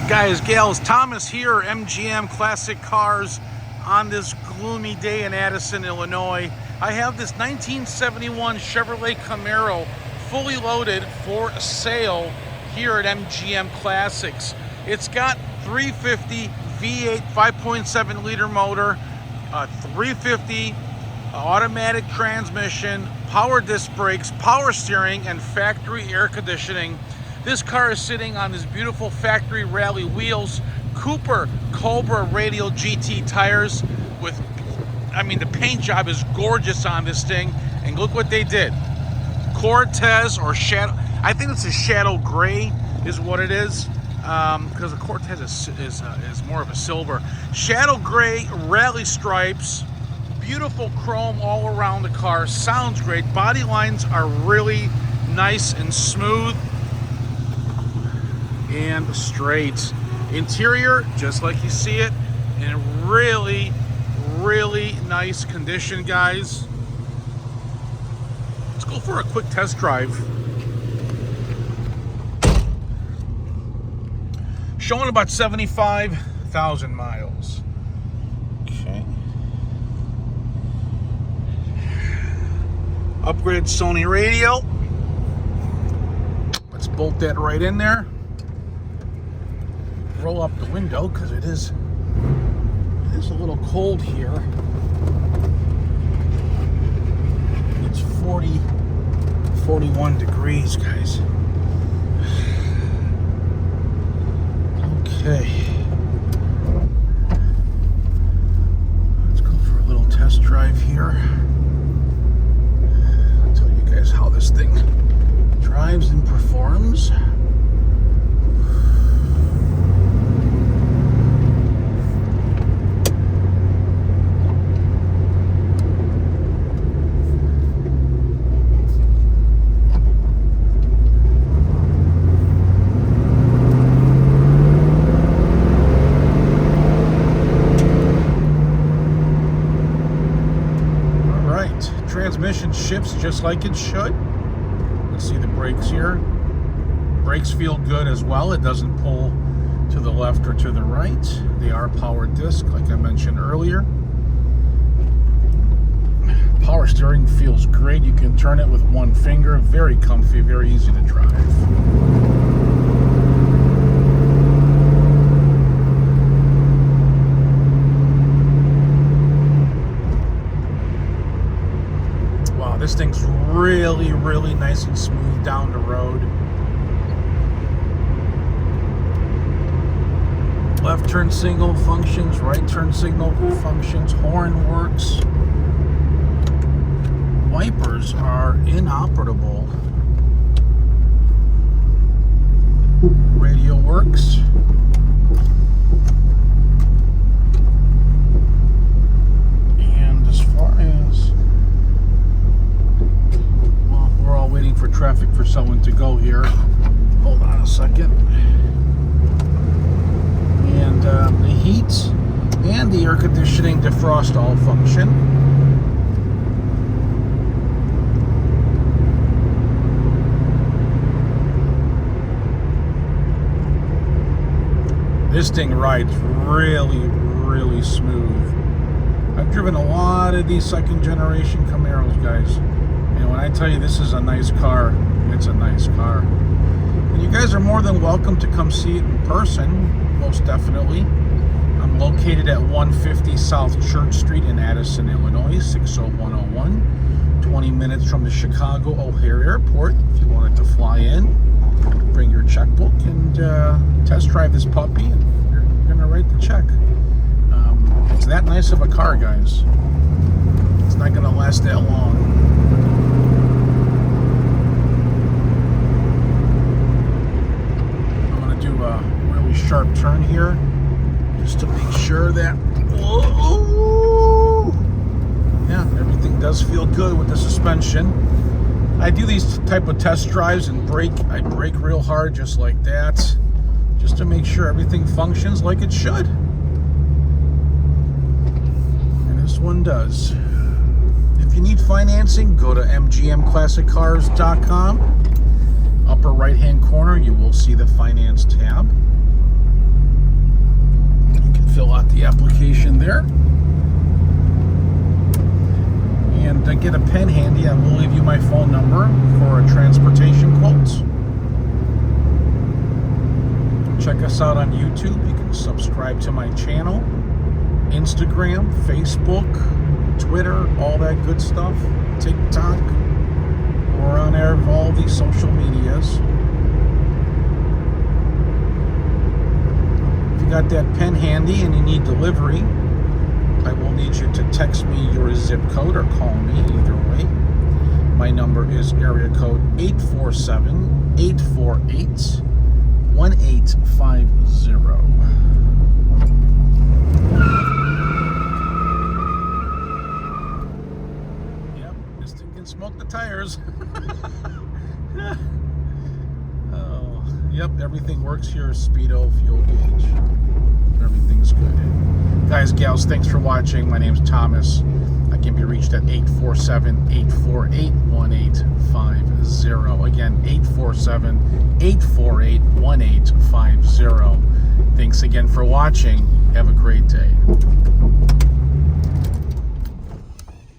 Guys, gals, Thomas here, MGM Classic Cars, on this gloomy day in Addison, Illinois. I have this 1971 Chevrolet Camaro fully loaded for sale here at MGM Classics. It's got 350 V8 5.7 liter motor, 350 automatic transmission, power disc brakes, power steering, and factory air conditioning. This car is sitting on these beautiful factory rally wheels, Cobra radial GT tires with, the paint job is gorgeous on this thing. And look what they did. Cortez or Shadow, I think it's a Shadow Gray is what it is, because the Cortez is more of a silver. Shadow Gray rally stripes, beautiful chrome all around the car, sounds great. Body lines are really nice and smooth and straight. Interior, just like you see it, in really nice condition, guys. Let's go for a quick test drive. Showing about 75,000 miles. Okay. Upgraded Sony radio. Let's bolt that right in there. Roll up the window because it is a little cold here. It's 41 degrees, guys. Okay. Let's go for a little test drive here. I'll tell you guys how this thing drives and performs. Transmission shifts just like it should. Let's see the brakes here. Brakes feel good as well. It doesn't pull to the left or to the right. They are power disc, like I mentioned earlier. Power steering feels great. You can turn it with one finger. Very comfy, very easy to drive. This thing's really nice and smooth down the road. Left turn signal functions, right turn signal functions, horn works. Wipers are inoperable. Radio works. And as far as waiting for traffic for someone to go here. Hold on a second. And the heat and the air conditioning defrost all function. This thing rides really smooth. I've driven a lot of these second generation Camaros, guys. And when I tell you this is a nice car, it's a nice car. And you guys are more than welcome to come see it in person, most definitely. I'm located at 150 South Church Street in Addison, Illinois, 60101. 20 minutes from the Chicago O'Hare Airport. If you wanted to fly in, bring your checkbook and test drive this puppy, and you're going to write the check. It's that nice of a car, guys. It's not going to last that long. Sharp turn here just to make sure that everything does feel good with the suspension. I do these type of test drives and I brake real hard just like that, just to make sure everything functions like it should, and this one does. If you need financing, go to mgmclassiccars.com. Upper right hand corner you will see the finance tab. there. And to get a pen handy, I will leave you my phone number for a transportation quote. Check us out on YouTube. You can subscribe to my channel, Instagram, Facebook, Twitter, all that good stuff, TikTok. We're on air of all these social medias. If you got that pen handy and you need delivery, I will need you to text me your zip code or call me, either way. My number is area code 847-848-1850. Smoke the tires. Oh, yep, everything works here. Speedo, fuel gauge, everything's good. Guys, gals, thanks for watching. My name's Thomas. I can be reached at 847-848-1850. Again, 847-848-1850. Thanks again for watching. Have a great day.